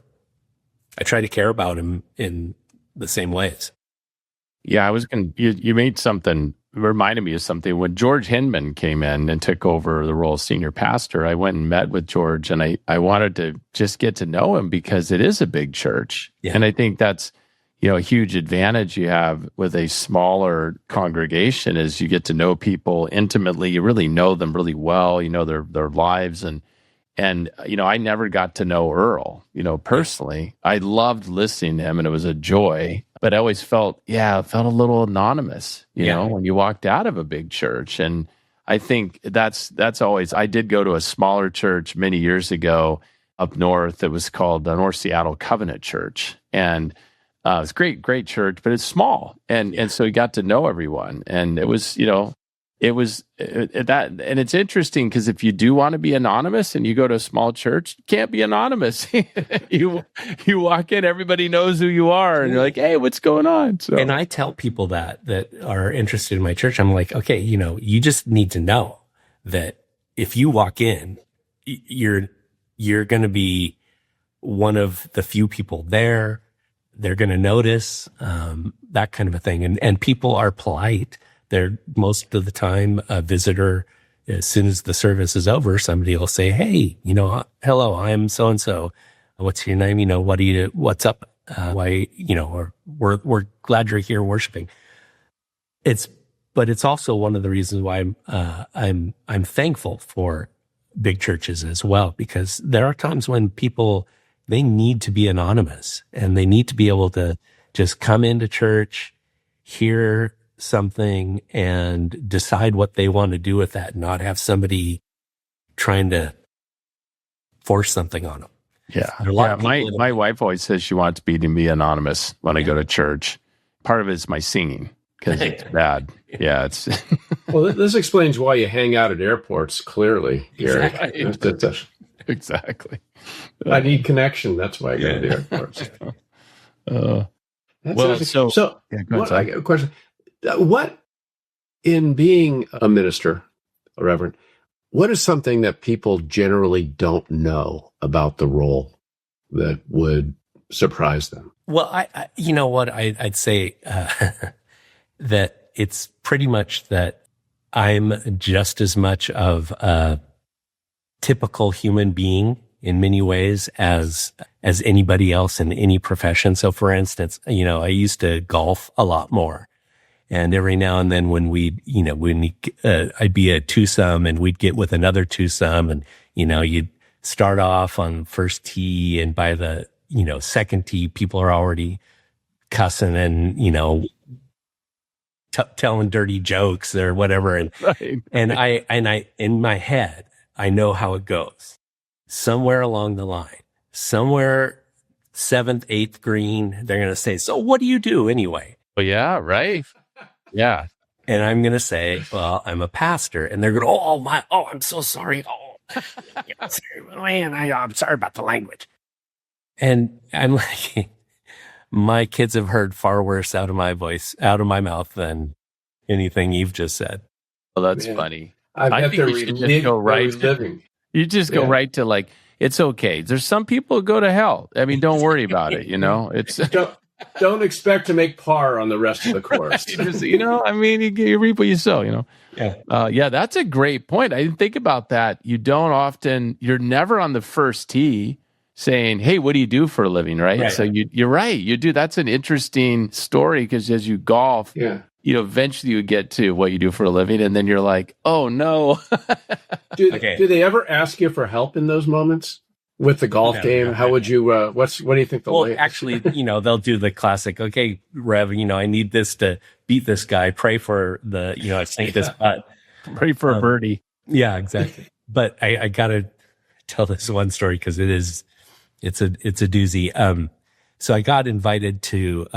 I try to care about him in the same ways. Yeah, you reminded me of something. When George Hinman came in and took over the role of senior pastor, I went and met with George, and I wanted to just get to know him because it is a big church. Yeah. And I think that's, a huge advantage you have with a smaller congregation is you get to know people intimately. You really know them really well. You know their lives. And I never got to know Earl, personally. I loved listening to him, and it was a joy. But I always felt a little anonymous, when you walked out of a big church. And I think that's always, I did go to a smaller church many years ago up north. It was called the North Seattle Covenant Church. And it's great church, but it's small. And so you got to know everyone. And it was, that, and it's interesting because if you do want to be anonymous and you go to a small church, you can't be anonymous. you walk in, everybody knows who you are, and you're like, hey, what's going on? So, and I tell people that are interested in my church, I'm like, okay, you just need to know that if you walk in, you're going to be one of the few people there. They're going to notice, that kind of a thing. And people are polite. They're most of the time a visitor. As soon as the service is over, somebody will say, hey, hello, I'm so-and-so. What's your name? What's up? Why, or we're glad you're here worshiping. But it's also one of the reasons why I'm thankful for big churches as well, because there are times when people, they need to be anonymous and they need to be able to just come into church, hear something, and decide what they want to do with that, not have somebody trying to force something on them. Yeah. My wife always says she wants me to be anonymous when I go to church. Part of it is my singing because it's bad. Yeah. It's well, this explains why you hang out at airports, clearly. Exactly. I need connection. That's why I go to the airports. I got a question. What, in being a minister, a reverend, what is something that people generally don't know about the role that would surprise them? Well, I'd say that it's pretty much that I'm just as much of a typical human being in many ways as anybody else in any profession. So for instance, I used to golf a lot more. And every now and then when I'd be a twosome and we'd get with another twosome, and, you'd start off on first tee, and by the, second tee, people are already cussing and, telling dirty jokes or whatever. And, right. and I, in my head, I know how it goes. Somewhere along the line, somewhere 7th, 8th green, they're going to say, so what do you do anyway? Well, yeah, right. Yeah. And I'm going to say, well, I'm a pastor. And they're going, I'm so sorry. Man, I'm sorry about the language. And I'm like, my kids have heard far worse out of my mouth than anything you've just said. Well, that's funny. I think you should just go right to, you just go right to like, it's okay. There's some people who go to hell. I mean, don't worry about it. It's don't expect to make par on the rest of the course. Just, you reap what you sow, Yeah. That's a great point. I didn't think about that. You're never on the first tee saying, hey, what do you do for a living? Right. So you're right. You do. That's an interesting story because as you golf, eventually you get to what you do for a living. And then you're like, oh no. Do they ever ask you for help in those moments? With the golf game, how would you, what do you think actually, they'll do the classic, okay, Rev, I need this to beat this guy. Pray for I sink this putt. Pray for a birdie. Yeah, exactly. But I got to tell this one story because it's a doozy. So I got invited to,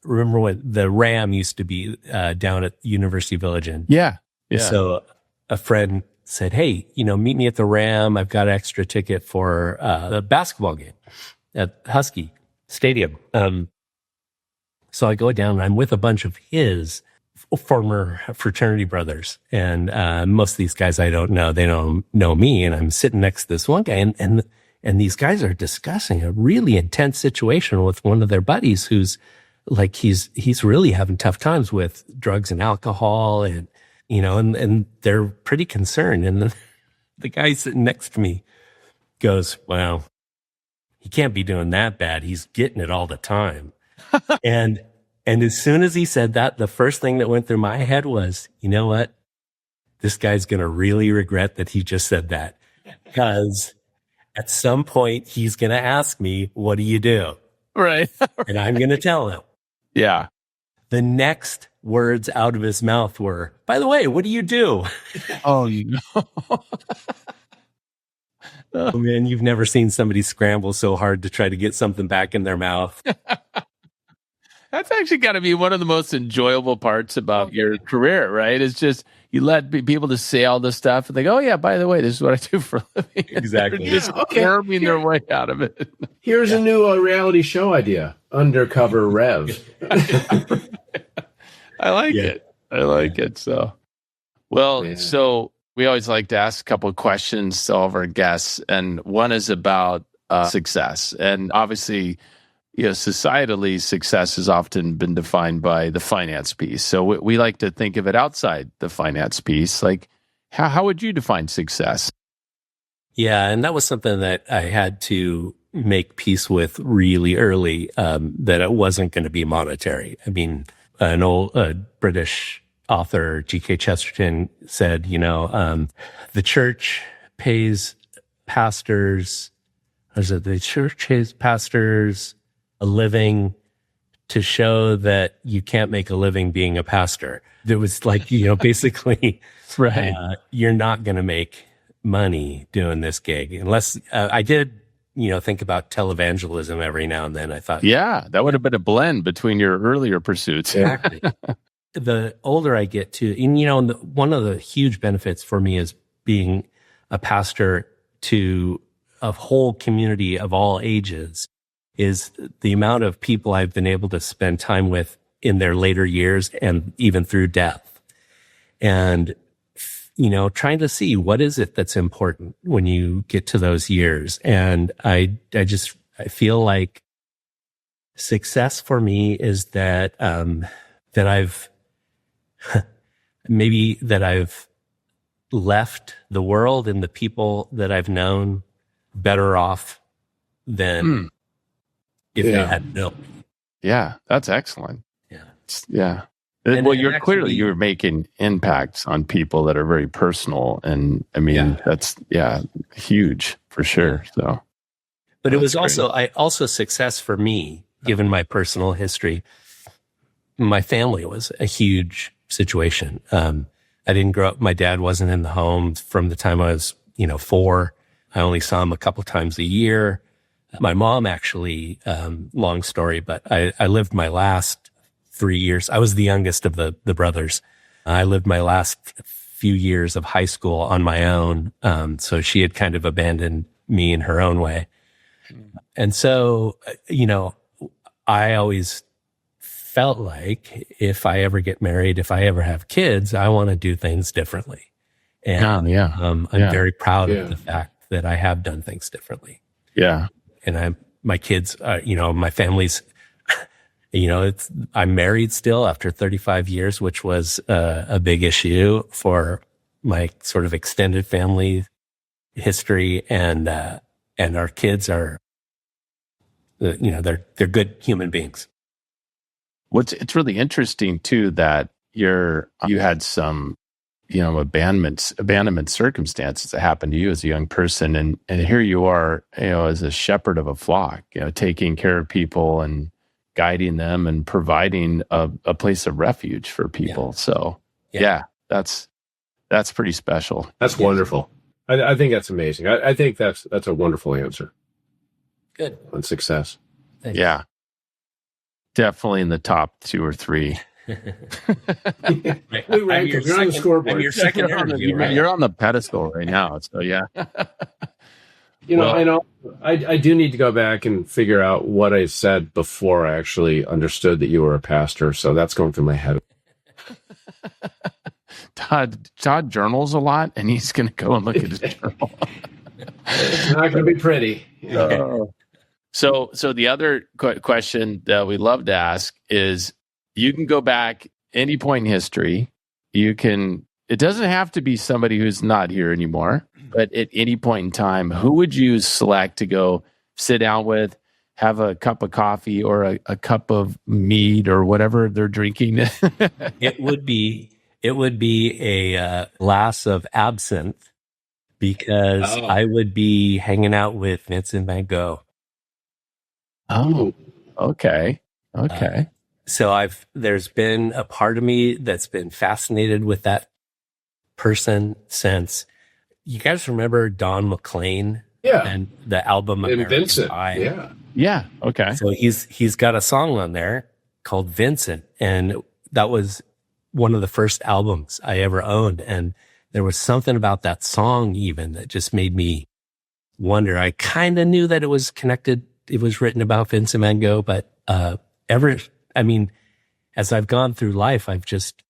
remember when the Ram used to be, down at University Village Inn? Yeah. So a friend said, hey, meet me at the Ram. I've got an extra ticket for the basketball game at Husky Stadium. So I go down and I'm with a bunch of his former fraternity brothers. And most of these guys I don't know. They don't know me. And I'm sitting next to this one guy. And these guys are discussing a really intense situation with one of their buddies who's like, he's really having tough times with drugs and alcohol and and they're pretty concerned. And the guy sitting next to me goes, wow, he can't be doing that bad. He's getting it all the time. And as soon as he said that, the first thing that went through my head was, you know what? This guy's going to really regret that he just said that, because at some point he's going to ask me, what do you do? Right. And I'm going to tell him. Yeah. The next words out of his mouth were, by the way, what do you do? Oh, you know. Oh, man, you've never seen somebody scramble so hard to try to get something back in their mouth. That's actually got to be one of the most enjoyable parts about your career, right? It's just you let people to say all this stuff and they go, oh, yeah, by the way, this is what I do for a living. Exactly. They're just worming their way out of it. Here's a new reality show idea, Undercover Rev. I like it. I like it. So, well, so we always like to ask a couple of questions to all of our guests. And one is about success. And obviously, societally, success has often been defined by the finance piece. So we like to think of it outside the finance piece. Like, how would you define success? Yeah, and that was something that I had to make peace with really early, that it wasn't going to be monetary. I mean, an old British author, G.K. Chesterton, said, the church pays pastors, the church pays pastors a living to show that you can't make a living being a pastor. There was basically, right. You're not going to make money doing this gig unless I did, think about televangelism every now and then. I thought, yeah, that would have been a blend between your earlier pursuits. Exactly. The older I get to, and one of the huge benefits for me is being a pastor to a whole community of all ages is the amount of people I've been able to spend time with in their later years and even through death. And, trying to see what is it that's important when you get to those years. And I feel like success for me is that, that I've left the world and the people that I've known better off than if they hadn't known me. Yeah, that's excellent. Yeah. Yeah. And well, you're making impacts on people that are very personal. And I mean, that's huge for sure. So, but it was also success for me, given my personal history. My family was a huge situation. I didn't grow up. My dad wasn't in the home from the time I was, 4. I only saw him a couple times a year. My mom actually, long story, but I lived my last 3 years. I was the youngest of the brothers. I lived my last few years of high school on my own. So she had kind of abandoned me in her own way. And so, I always felt like if I ever get married, if I ever have kids, I want to do things differently. And I'm very proud of the fact that I have done things differently. Yeah. And my kids, my family's, I'm married still after 35 years, which was a big issue for my sort of extended family history. And our kids are, they're good human beings. It's really interesting too, that you had some, abandonment circumstances that happened to you as a young person. And here you are, as a shepherd of a flock, taking care of people and guiding them and providing a place of refuge for people. So that's pretty special. That's wonderful. I think that's amazing. I think that's a wonderful answer. Good. On success. Thanks. Yeah. Definitely in the top 2 or 3. We rank it. You're on the scoreboard. I'm your second interview, right? You're on the pedestal right now. So yeah. I do need to go back and figure out what I said before I actually understood that you were a pastor. So that's going through my head. Todd journals a lot, and he's going to go and look at his journal. It's not going to be pretty. So the other question that we love to ask is, you can go back any point in history. It doesn't have to be somebody who's not here anymore, but at any point in time, who would you select to go sit down with, have a cup of coffee or a cup of mead or whatever they're drinking? It would be a glass of absinthe, because I would be hanging out with Vincent van Gogh. Oh, okay. So there's been a part of me that's been fascinated with that person since. You guys remember Don McLean? Yeah. And the album And American Vincent. Pie? Yeah. Okay. So he's got a song on there called Vincent, and that was one of the first albums I ever owned. And there was something about that song even that just made me wonder. I kind of knew that it was connected. It was written about Vincent van Gogh, but as I've gone through life, I've just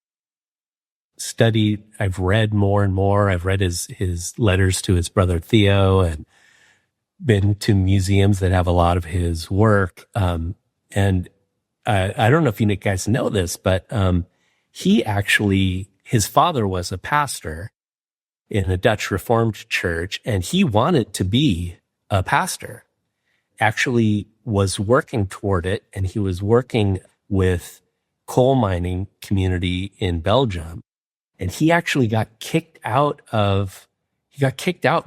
studied, I've read more and more. I've read his letters to his brother Theo, and been to museums that have a lot of his work. And I don't know if you guys know this, but his father was a pastor in a Dutch Reformed church, and he wanted to be a pastor. Actually was working toward it, and he was working with coal mining community in Belgium. And he actually got kicked out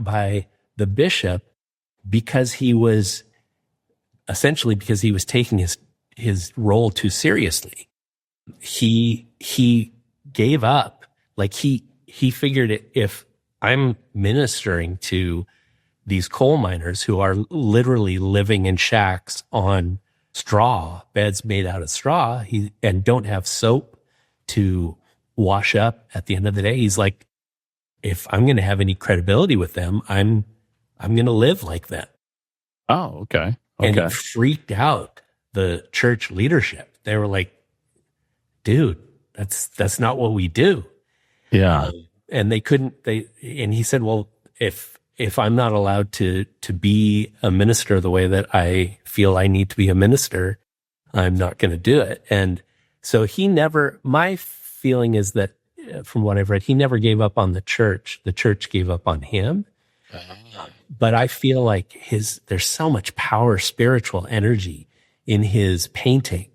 by the bishop because he was taking his role too seriously. He gave up. Like he figured, if I'm ministering to these coal miners who are literally living in shacks on beds made out of straw, and don't have soap to wash up at the end of the day, he's like, if I'm going to have any credibility with them, I'm going to live like them. Oh, okay. And it freaked out the church leadership. They were like, dude, that's not what we do. Yeah. And and he said, well, if I'm not allowed to be a minister the way that I feel I need to be a minister, I'm not going to do it. And so my feeling is that, from what I've read, he never gave up on the church. The church gave up on him. But I feel like there's so much power, spiritual energy in his painting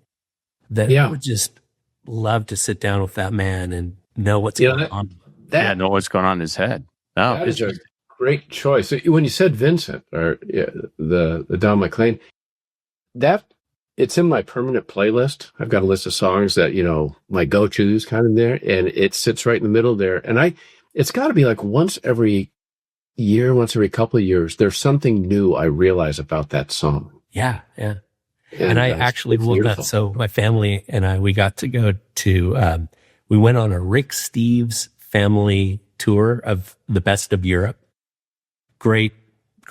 that I would just love to sit down with that man and know what's going on. Know what's going on in his head. No, that is a great choice. So when you said Vincent, or the Don McLean, it's in my permanent playlist. I've got a list of songs that, my go-tos kind of there, and it sits right in the middle there. And it's got to be like once every couple of years, there's something new I realize about that song. Yeah. And I actually looked up. So my family and we got to go to, we went on a Rick Steves family tour of the best of Europe. Great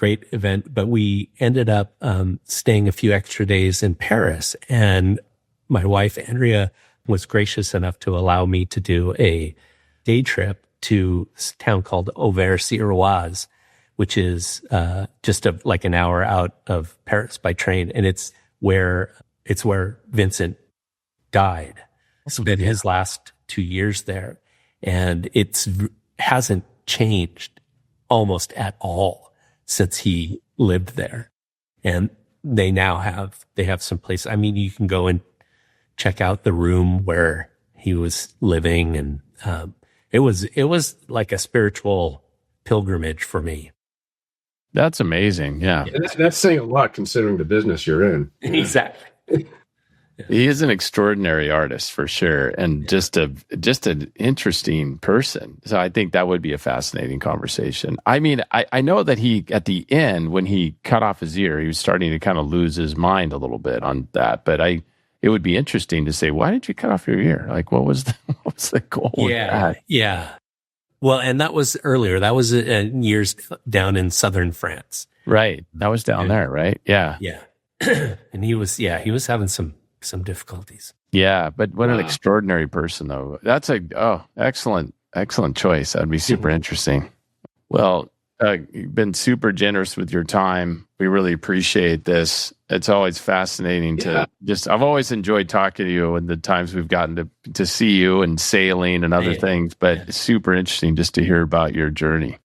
event. But we ended up staying a few extra days in Paris. And my wife, Andrea, was gracious enough to allow me to do a day trip to a town called Auvers-sur-Oise, which is just like an hour out of Paris by train. And it's where Vincent died. So in his last 2 years there. And hasn't changed almost at all since he lived there. And they now have some place. I mean, you can go and check out the room where he was living. And it was like a spiritual pilgrimage for me. That's amazing. Yeah. That's saying a lot considering the business you're in. Exactly. He is an extraordinary artist for sure, and just an interesting person. So I think that would be a fascinating conversation. I mean, I know that he, at the end, when he cut off his ear, he was starting to kind of lose his mind a little bit on that. But it would be interesting to say, why did you cut off your ear? Like, what was the goal? Yeah. Well, and that was earlier. That was years down in southern France. Right. That was down there, right? Yeah. Yeah. And he was having some difficulties. Yeah, but what an extraordinary person, though. That's excellent choice. That'd be super interesting. Well, you've been super generous with your time. We really appreciate this. It's always fascinating I've always enjoyed talking to you and the times we've gotten to see you and sailing and other things, but it's super interesting just to hear about your journey.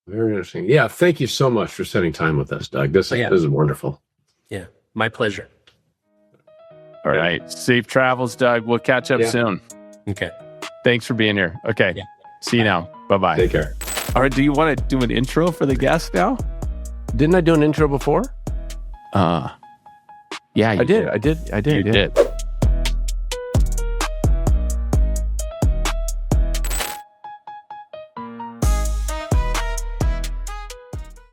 Very interesting. Yeah, thank you so much for spending time with us, Doug. This is wonderful. Yeah. My pleasure. All right. Safe travels, Doug. We'll catch up soon. Okay. Thanks for being here. Okay. Yeah. See you now. Bye-bye. Take care. All right. Do you want to do an intro for the guest now? Didn't I do an intro before? Yeah, I did. You did.